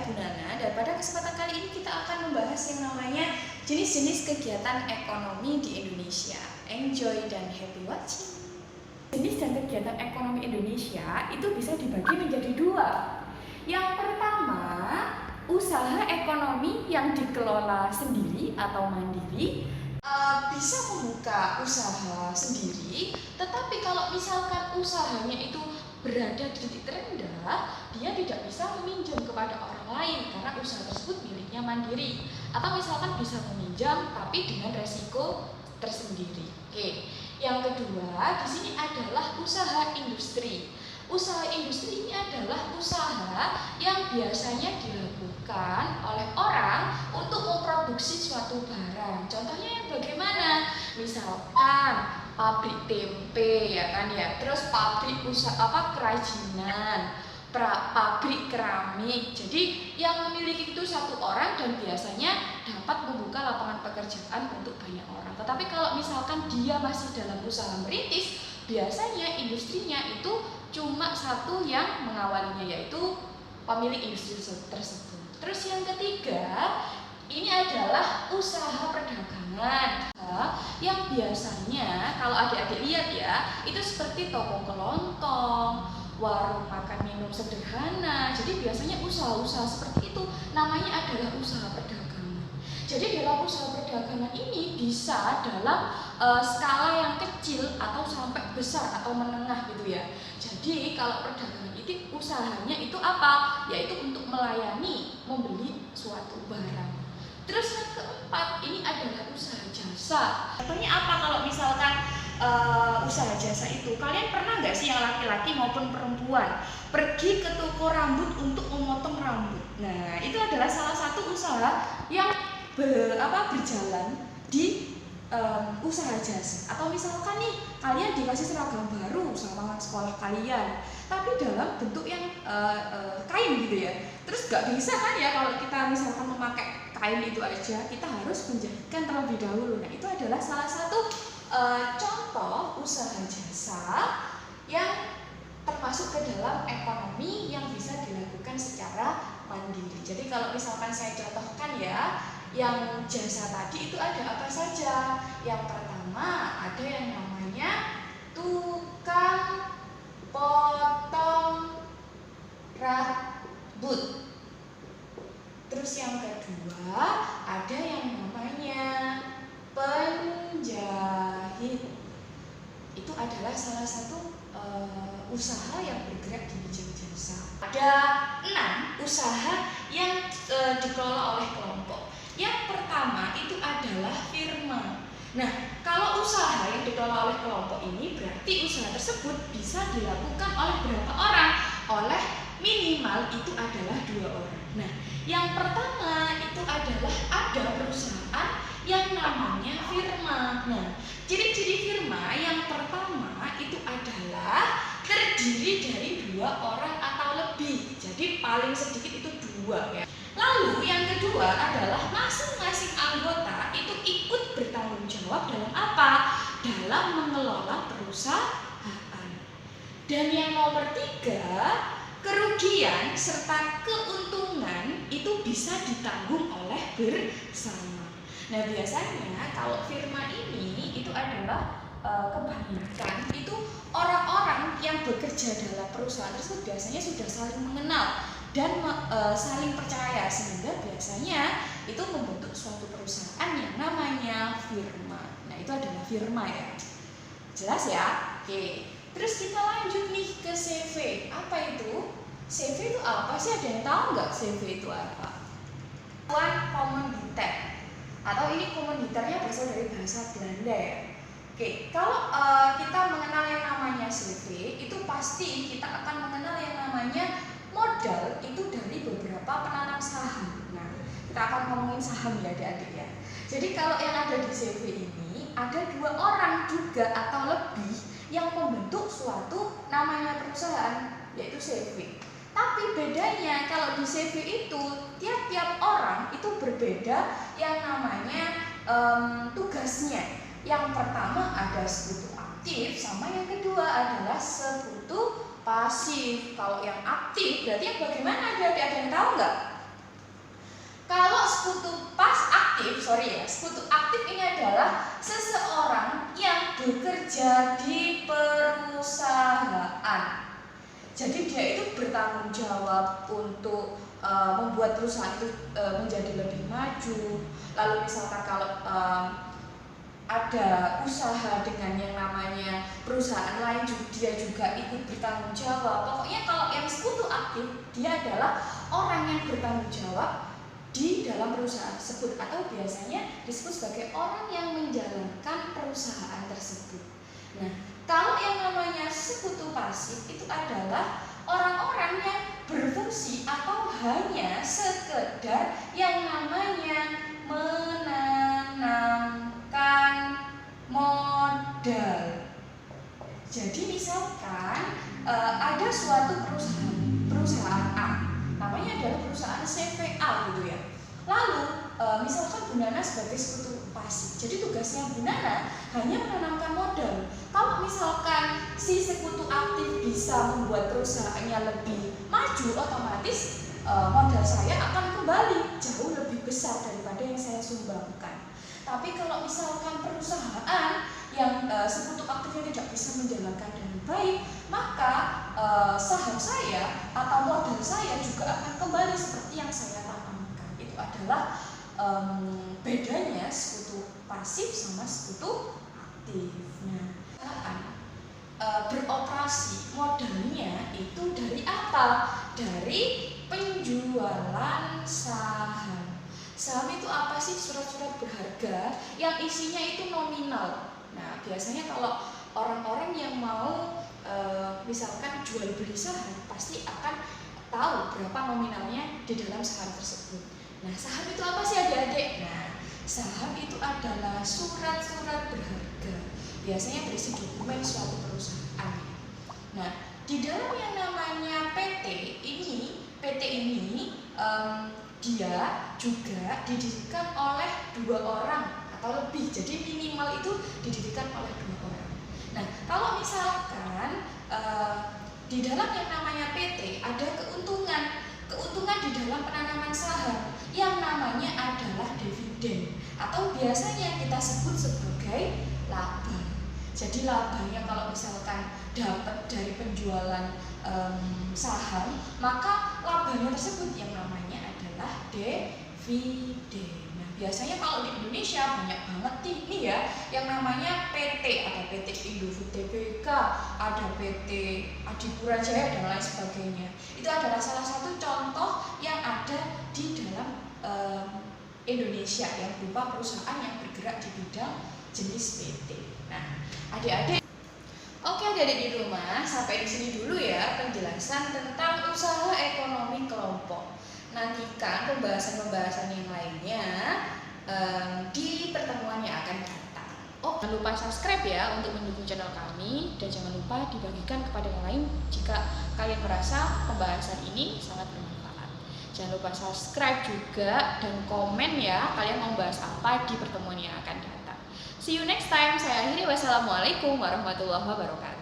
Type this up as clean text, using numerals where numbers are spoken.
Bu Nana, dan pada kesempatan kali ini kita akan membahas yang namanya jenis-jenis kegiatan ekonomi di Indonesia. Enjoy dan happy watching. Jenis dan kegiatan ekonomi Indonesia itu bisa dibagi menjadi dua. Yang pertama, usaha ekonomi yang dikelola sendiri atau mandiri. Bisa membuka usaha sendiri, tetapi kalau misalkan usahanya itu berada di titik terendah, dia tidak bisa meminjam kepada orang lain karena usaha tersebut miliknya mandiri. Atau misalkan bisa meminjam tapi dengan resiko tersendiri. Oke. Yang kedua, di sini adalah usaha industri. Usaha industri ini adalah usaha yang biasanya dilakukan oleh orang untuk memproduksi suatu barang. Contohnya yang bagaimana? Misalkan pabrik tempe, ya kan ya. Terus pabrik kerajinan, pabrik keramik. Jadi yang memiliki itu satu orang dan biasanya dapat membuka lapangan pekerjaan untuk banyak orang. Tetapi kalau misalkan dia masih dalam usaha merintis, biasanya industrinya itu cuma satu yang mengawalinya, yaitu pemilik industri tersebut. Terus yang ketiga, ini adalah usaha perdagangan yang biasanya kalau adik-adik lihat ya, itu seperti toko kelontong, warung makan minum sederhana. Jadi biasanya usaha-usaha seperti itu namanya adalah usaha perdagangan. Jadi dalam usaha perdagangan ini bisa dalam skala yang kecil atau sampai besar atau menengah gitu ya. Jadi kalau perdagangan itu usahanya itu apa? Yaitu untuk melayani, membeli suatu barang. Terus yang keempat, ini adalah usaha jasa. Contohnya apa kalau misalkan usaha jasa itu? Kalian pernah nggak sih yang laki-laki maupun perempuan pergi ke toko rambut untuk memotong rambut? Nah, itu adalah salah satu usaha yang berjalan di usaha jasa. Atau misalkan nih kalian dikasih seragam baru sama sekolah kalian, tapi dalam bentuk yang kain gitu ya. Terus nggak bisa kan ya kalau kita misalkan memakai kain itu aja, kita harus menjahitkan terlebih dahulu. Nah, itu adalah salah satu contoh usaha jasa yang termasuk ke dalam ekonomi yang bisa dilakukan secara mandiri. Jadi kalau misalkan saya contohkan ya, yang jasa tadi itu ada apa saja? Yang pertama ada yang namanya tukang potong rambut. Terus yang kedua ada yang namanya penjahit. Itu adalah salah satu usaha yang bergerak di bidang jasa. Ada 6 usaha yang dikelola oleh kelompok. Yang pertama itu adalah firma. Nah, kalau usaha yang dikelola oleh kelompok ini berarti usaha tersebut bisa dilakukan oleh berapa orang? Oleh minimal itu adalah 2 orang. Nah, yang pertama itu adalah ada perusahaan yang namanya firma. Nah, ciri-ciri firma yang pertama itu adalah terdiri dari 2 orang atau lebih. Jadi paling sedikit itu 2 ya. Lalu yang kedua adalah masing-masing anggota itu ikut bertanggung jawab dalam apa? Dalam mengelola perusahaan. Dan yang nomor 3, kerugian serta keuntungan itu bisa ditanggung oleh bersama. Nah, biasanya kalau firma ini itu adalah kebanyakan itu orang-orang yang bekerja dalam perusahaan tersebut biasanya sudah saling mengenal dan saling percaya, sehingga biasanya itu membentuk suatu perusahaan yang namanya firma. Nah, itu adalah firma ya. Jelas ya? Oke. Terus kita lanjut nih ke CV. Apa itu? CV itu apa sih? Ada yang tahu nggak CV itu apa? Komoditer. Atau ini komoditernya berasal dari bahasa Belanda ya. Oke, kalau kita mengenal yang namanya CV, itu pasti kita akan mengenal yang namanya modal itu dari beberapa penanam saham. Nah, kita akan ngomongin saham ya adik-adik ya. Jadi kalau yang ada di CV ini ada 2 orang juga atau lebih yang membentuk suatu namanya perusahaan, yaitu CV. Tapi bedanya kalau di CV itu tiap-tiap orang itu berbeda yang namanya tugasnya. Yang pertama ada sekutu aktif, sama yang kedua adalah sekutu pasif. Kalau yang aktif berarti yang bagaimana? Ada yang tahu nggak? Sekutu aktif ini adalah seseorang yang bekerja di perusahaan. Jadi dia itu bertanggung jawab untuk membuat perusahaan itu menjadi lebih maju. Lalu misalkan kalau ada usaha dengan yang namanya perusahaan lain, dia juga ikut bertanggung jawab. Pokoknya kalau yang sekutu aktif, dia adalah orang yang bertanggung jawab di dalam perusahaan tersebut, atau biasanya disebut sebagai orang yang menjalankan perusahaan tersebut. Nah, kalau yang namanya sekutu pasif itu adalah orang-orang yang berfungsi atau hanya sekedar yang namanya menanamkan modal. Jadi misalkan ada suatu perusahaan A, namanya adalah perusahaan CVA gitu ya. Lalu misalkan Bu Nana sebagai sekutu pasif, jadi tugasnya Bu Nana hanya menanamkan modal. Kalau misalkan si sekutu aktif bisa membuat perusahaannya lebih maju, otomatis modal saya akan kembali jauh lebih besar daripada yang saya sumbangkan. Tapi kalau misalkan perusahaan yang sekutu aktifnya tidak bisa menjalankan dengan baik, maka saham saya atau modal saya juga akan kembali seperti yang saya tanamkan. Itu adalah bedanya sekutu pasif sama sekutu aktif. Nah, beroperasi modalnya itu dari apa? Dari penjualan saham. Saham itu apa sih? Surat-surat berharga yang isinya itu nominal. Nah, biasanya kalau orang-orang yang mau misalkan jual beli saham pasti akan tahu berapa nominalnya di dalam saham tersebut. Nah, saham itu apa sih adik-adik? Nah, saham itu adalah surat-surat berharga. Biasanya berisi dokumen suatu perusahaan. Nah, di dalam yang namanya PT ini dia juga didirikan oleh 2 orang atau lebih. Jadi minimal itu didirikan oleh 2 orang. Nah, kalau misalkan di dalam yang namanya PT ada keuntungan di dalam penanaman saham yang namanya adalah dividen atau biasanya kita sebut sebagai laba. Jadi labanya kalau misalkan dapat dari penjualan saham, maka labanya tersebut yang namanya adalah dividen. Nah, biasanya kalau di Indonesia banyak banget nih ya yang namanya PT, ada PT Indofood Tbk, ada PT Adipura Jaya dan lain sebagainya. Itu adalah salah satu contoh yang ada di dalam Indonesia yang berupa perusahaan yang bergerak di bidang jenis PT. Nah, adik-adik, oke adik-adik di rumah, sampai di sini dulu ya penjelasan tentang usaha ekonomi kelompok. Nantikan pembahasan-pembahasan yang lainnya di pertemuan yang akan datang. Oh, jangan lupa subscribe ya untuk mendukung channel kami, dan jangan lupa dibagikan kepada yang lain jika kalian merasa pembahasan ini sangat bermanfaat. Jangan lupa subscribe juga dan komen ya kalian mau bahas apa di pertemuan yang akan datang. See you next time. Saya akhiri. Wassalamualaikum warahmatullahi wabarakatuh.